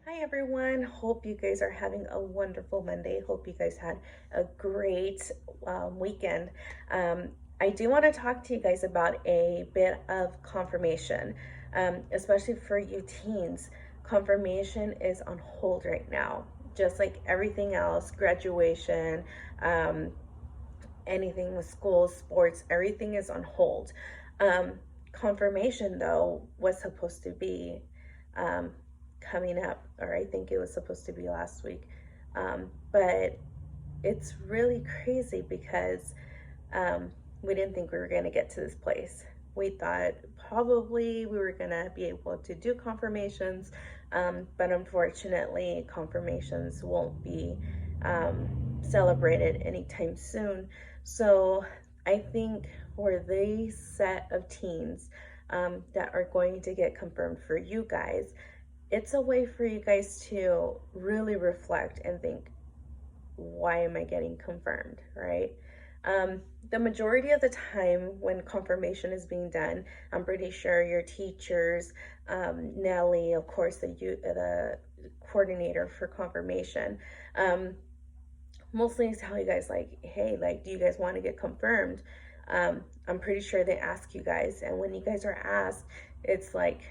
Hi everyone. Hope you guys are having a wonderful Monday. Hope you guys had a great weekend. I do want to talk to you guys about a bit of confirmation, especially for you teens. Confirmation is on hold right now, just like everything else, graduation, um, anything with schools, sports, everything is on hold. Um, Confirmation, though, was supposed to be um, coming up, or I think it was supposed to be last week. But it's really crazy because um, we didn't think we were going to get to this place. We thought probably we were going to be able to do confirmations, but unfortunately, confirmations won't be celebrated anytime soon. So I think for these set of teens that are going to get confirmed for you guys, it's a way for you guys to really reflect and think, why am I getting confirmed, right? The majority of the time when confirmation is being done, I'm pretty sure your teachers, Nellie, of course, the coordinator for confirmation, um, mostly tell you guys like, hey, like, do you guys want to get confirmed? I'm pretty sure they ask you guys, and when you guys are asked, it's like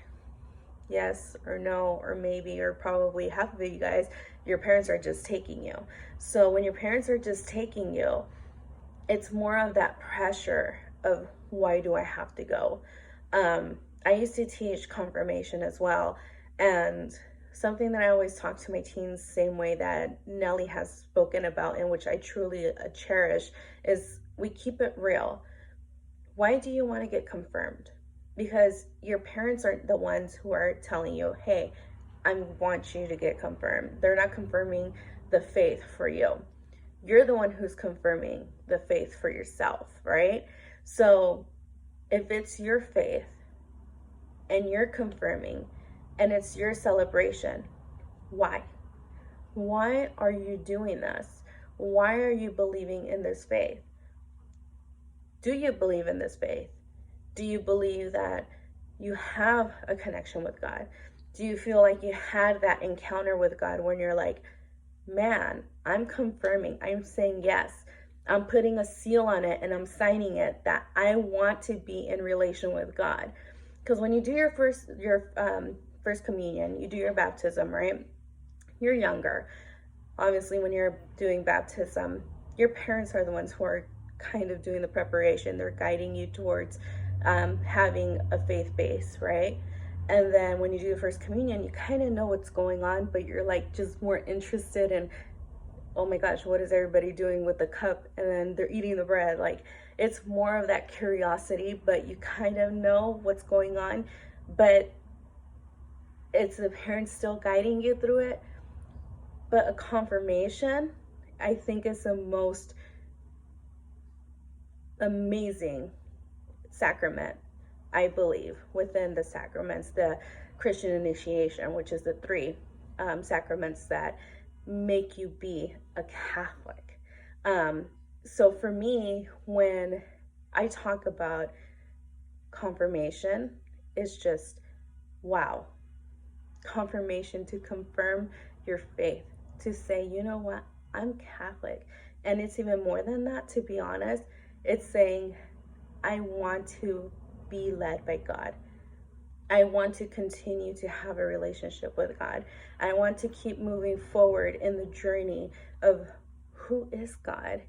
yes or no or maybe or probably half of you guys, your parents are just taking you. So when your parents are just taking you, it's more of that pressure of why do I have to go. I used to teach confirmation as well, and something that I always talk to my teens, same way that Nellie has spoken about, and which I truly cherish, is we keep it real. Why do you want to get confirmed? Because your parents aren't the ones who are telling you, hey, I want you to get confirmed. They're not confirming the faith for you. You're the one who's confirming the faith for yourself, right? So if it's your faith and you're confirming and it's your celebration, why? Why are you doing this? Why are you believing in this faith? Do you believe in this faith? Do you believe that you have a connection with God? Do you feel like you had that encounter with God when you're like, man, I'm confirming, I'm saying yes, I'm putting a seal on it and I'm signing it that I want to be in relation with God? Because when you do your first communion, you do your baptism, right? You're younger. Obviously, when you're doing baptism, your parents are the ones who are kind of doing the preparation. They're guiding you towards having a faith base, right? And then when you do the first communion, you kind of know what's going on, but you're like just more interested in, oh my gosh, what is everybody doing with the cup? And then they're eating the bread. Like, it's more of that curiosity, but you kind of know what's going on, but it's the parents still guiding you through it. But a confirmation, I think, is the most amazing sacrament, I believe, within the sacraments, the Christian initiation, which is the three sacraments that make you be a Catholic. So for me, when I talk about confirmation, it's just wow. Confirmation to confirm your faith, to say, you know what, I'm Catholic. And it's even more than that, to be honest. It's saying, I want to be led by God. I want to continue to have a relationship with God. I want to keep moving forward in the journey of who is God?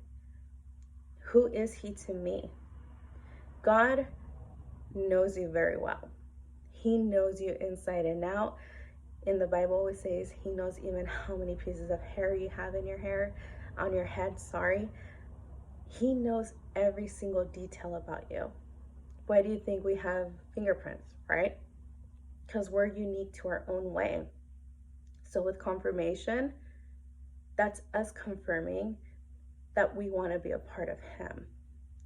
Who is He to me? God knows you very well. He knows you inside and out. In the Bible, it says He knows even how many pieces of hair you have in your hair, on your head, sorry. He knows every single detail about you. Why do you think we have fingerprints, right? Because we're unique to our own way. So with confirmation, that's us confirming that we want to be a part of Him,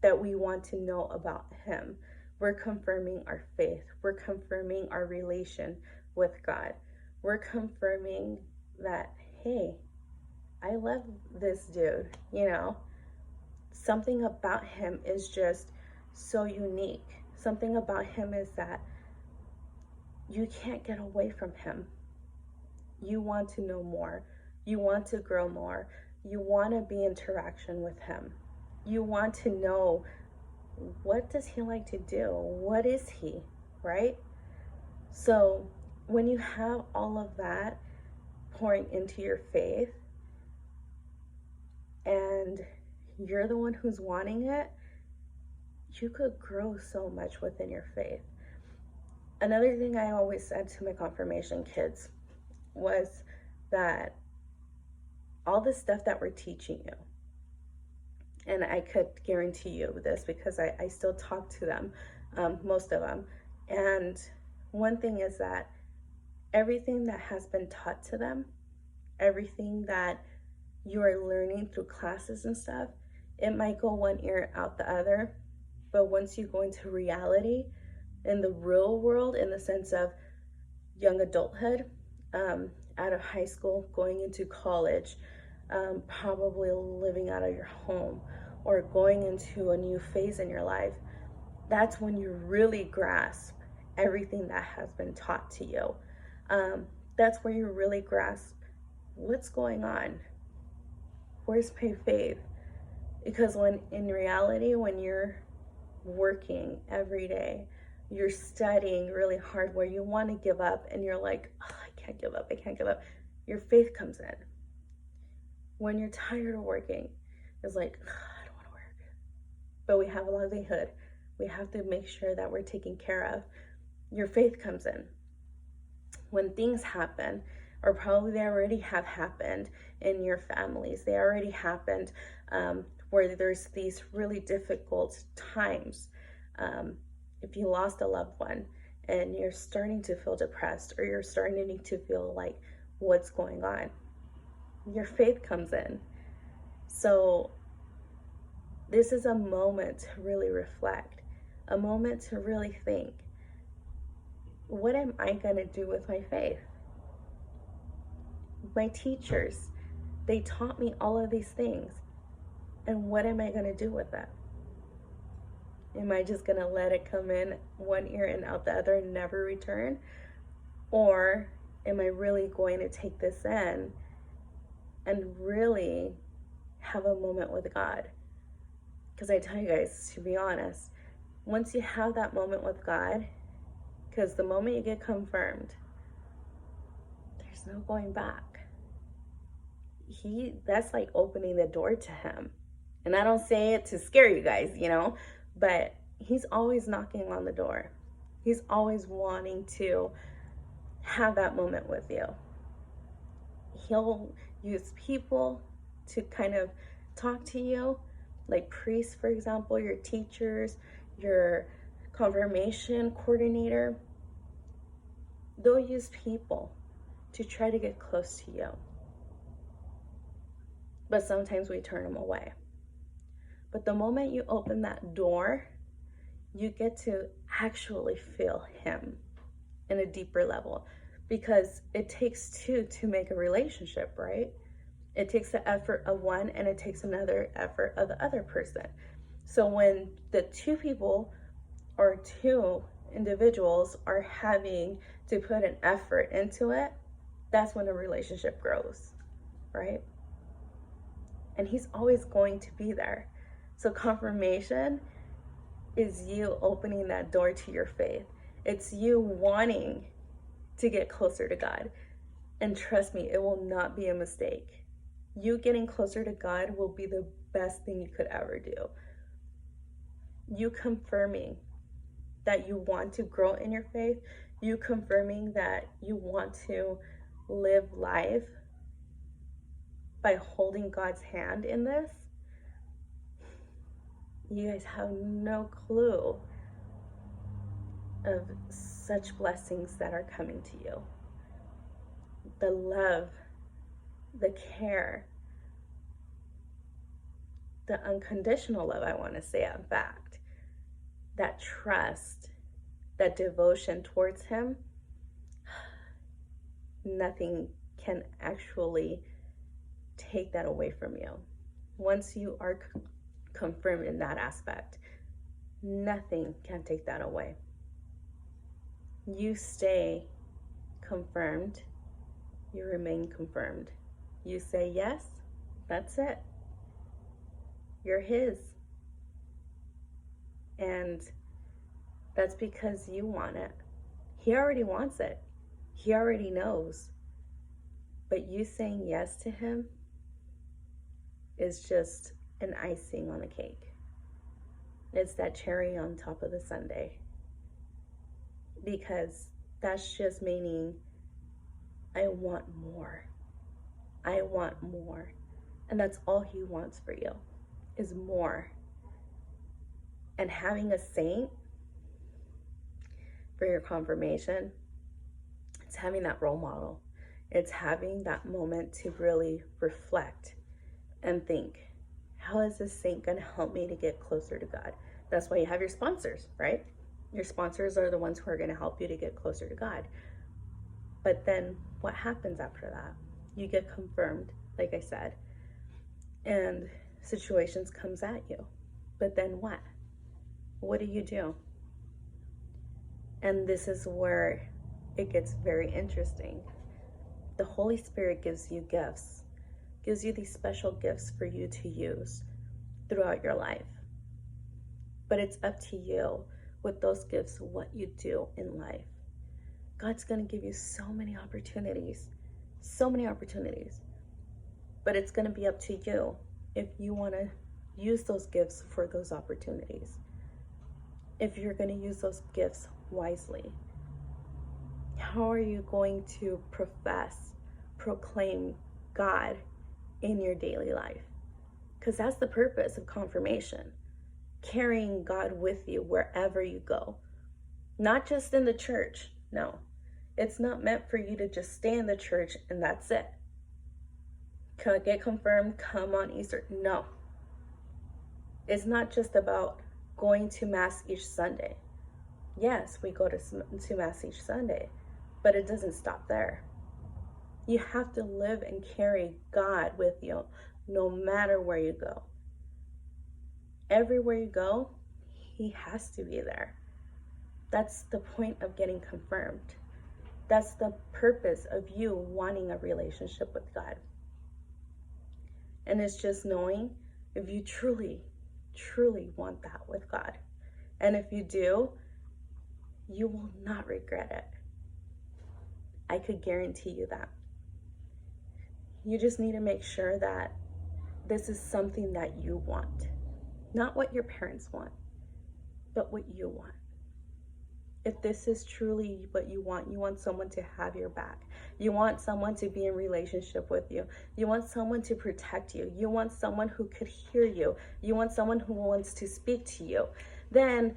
that we want to know about Him. We're confirming our faith. We're confirming our relation with God. We're confirming that, hey, I love this dude, something about him is just so unique. Something about him is that you can't get away from him. You want to know more. You want to grow more. You want to be in interaction with him. You want to know, what does he like to do? What is he, right? So when you have all of that pouring into your faith and you're the one who's wanting it, you could grow so much within your faith. Another thing I always said to my confirmation kids was that all the stuff that we're teaching you, and I could guarantee you this because I still talk to them, most of them. And one thing is that everything that has been taught to them, everything that you are learning through classes and stuff, it might go one ear out the other. But once you go into reality, in the real world, in the sense of young adulthood, out of high school, going into college, probably living out of your home, or going into a new phase in your life, that's when you really grasp everything that has been taught to you. That's where you really grasp what's going on. Where's my faith? Because when in reality, when you're working every day, you're studying really hard where you want to give up and you're like, oh, I can't give up, I can't give up. Your faith comes in. When you're tired of working, it's like, oh, I don't want to work. But we have a livelihood. We have to make sure that we're taken care of. Your faith comes in. When things happen, or probably they already have happened in your families, they already happened where there's these really difficult times. If you lost a loved one and you're starting to feel depressed, or you're starting to feel like, what's going on? Your faith comes in. So this is a moment to really reflect, a moment to really think, what am I going to do with my faith? My teachers, they taught me all of these things. And what am I going to do with that? Am I just going to let it come in one ear and out the other and never return? Or am I really going to take this in and really have a moment with God? Because I tell you guys, to be honest, once you have that moment with God, because the moment you get confirmed, there's no going back. That's like opening the door to him. And I don't say it to scare you guys, but he's always knocking on the door. He's always wanting to have that moment with you. He'll use people to kind of talk to you, like priests, for example, your teachers, your confirmation coordinator. They'll use people to try to get close to you. But sometimes we turn them away. But the moment you open that door, you get to actually feel him in a deeper level, because it takes two to make a relationship, right? It takes the effort of one and it takes another effort of the other person. So when the two people or two individuals are having to put an effort into it, that's when a relationship grows, right? And he's always going to be there. So confirmation is you opening that door to your faith. It's you wanting to get closer to God. And trust me, it will not be a mistake. You getting closer to God will be the best thing you could ever do. You confirming that you want to grow in your faith, you confirming that you want to live life by holding God's hand in this, you guys have no clue of such blessings that are coming to you. The love, the care, the unconditional love, I want to say, in fact, that trust, that devotion towards him, nothing can actually take that away from you. Once you are confirmed in that aspect, nothing can take that away. You stay confirmed you remain confirmed. You say yes, that's it. You're His. And that's because you want it. He already wants it. He already knows. But you saying yes to Him is just an icing on the cake. It's that cherry on top of the sundae. Because that's just meaning I want more. I want more. And that's all He wants for you, is more. And having a saint for your confirmation, it's having that role model. It's having that moment to really reflect and think, how is this saint going to help me to get closer to God? That's why you have your sponsors, right? Your sponsors are the ones who are going to help you to get closer to God. But then what happens after that? You get confirmed, like I said, and situations comes at you. But then what? What do? And this is where it gets very interesting. The Holy Spirit gives you gifts, gives you these special gifts for you to use throughout your life. But it's up to you with those gifts, what you do in life. God's going to give you so many opportunities. But it's going to be up to you if you want to use those gifts for those opportunities. If you're going to use those gifts wisely. How are you going to proclaim God in your daily life? Because that's the purpose of confirmation. Carrying God with you wherever you go. Not just in the church. No. It's not meant for you to just stay in the church and that's it. Get confirmed, come on Easter. No. It's not just about going to Mass each Sunday. Yes, we go to Mass each Sunday, but it doesn't stop there. You have to live and carry God with you no matter where you go. Everywhere you go, He has to be there. That's the point of getting confirmed. That's the purpose of you wanting a relationship with God. And it's just knowing if you truly, truly want that with God. And if you do, you will not regret it. I could guarantee you that. You just need to make sure that this is something that you want. Not what your parents want, but what you want. If this is truly what you want someone to have your back. You want someone to be in relationship with you. You want someone to protect you. You want someone who could hear you. You want someone who wants to speak to you. Then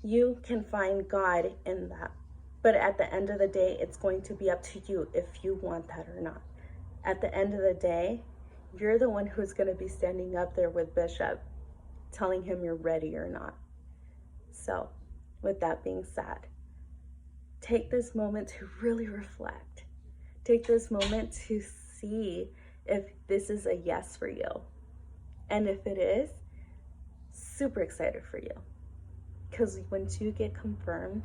you can find God in that. But at the end of the day, it's going to be up to you if you want that or not. At the end of the day, you're the one who's going to be standing up there with Bishop, telling him you're ready or not. So, with that being said, take this moment to really reflect. Take this moment to see if this is a yes for you. And if it is, super excited for you. Because once you get confirmed,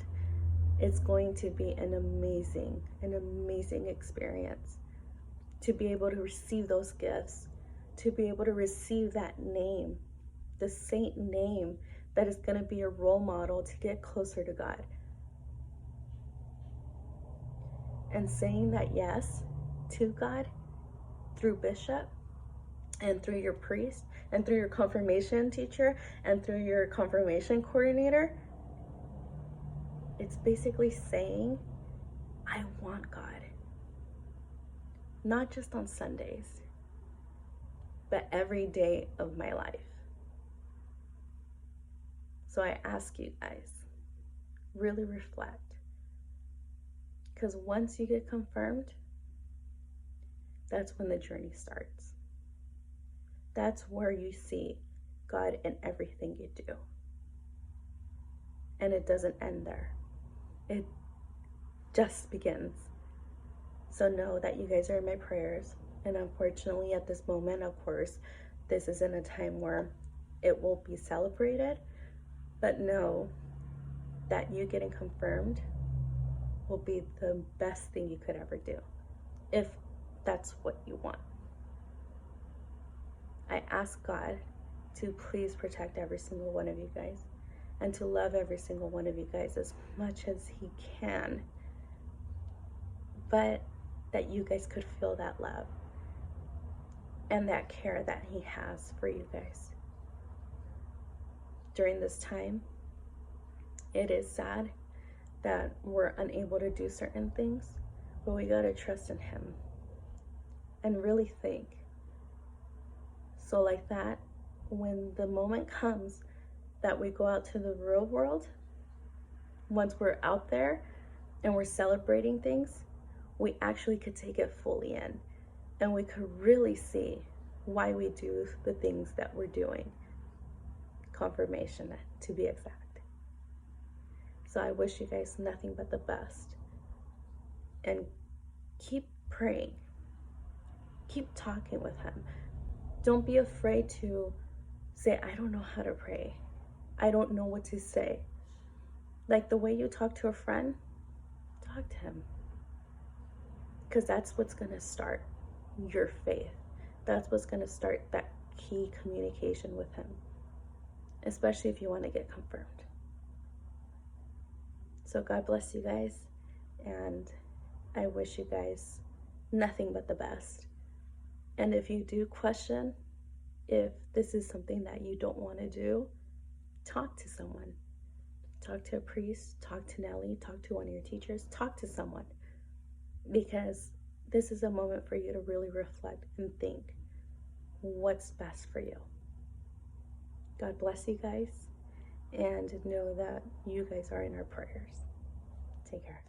it's going to be an amazing experience. To be able to receive those gifts, to be able to receive that name, the saint name that is going to be a role model to get closer to God. And saying that yes to God through Bishop and through your priest and through your confirmation teacher and through your confirmation coordinator, it's basically saying, I want God. Not just on Sundays, but every day of my life. So I ask you guys, really reflect. Because once you get confirmed, that's when the journey starts. That's where you see God in everything you do. And it doesn't end there. It just begins. So know that you guys are in my prayers. And unfortunately, at this moment, of course, this isn't a time where it will be celebrated. But know that you getting confirmed will be the best thing you could ever do. If that's what you want. I ask God to please protect every single one of you guys and to love every single one of you guys as much as He can, but that you guys could feel that love and that care that He has for you guys. During this time, it is sad that we're unable to do certain things, but we gotta trust in Him and really think. So like that, when the moment comes that we go out to the real world, once we're out there and we're celebrating things, we actually could take it fully in and we could really see why we do the things that we're doing. Confirmation, to be exact. So I wish you guys nothing but the best, and keep praying, keep talking with Him. Don't be afraid to say, I don't know how to pray, I don't know what to say. Like the way you talk to a friend, talk to Him, because that's what's going to start your faith. That's what's going to start that key communication with Him, especially if you want to get confirmed. So God bless you guys, and I wish you guys nothing but the best. And if you do question if this is something that you don't want to do, talk to someone. Talk to a priest, talk to Nellie, talk to one of your teachers, talk to someone, because this is a moment for you to really reflect and think what's best for you. God bless you guys, and know that you guys are in our prayers. Take care.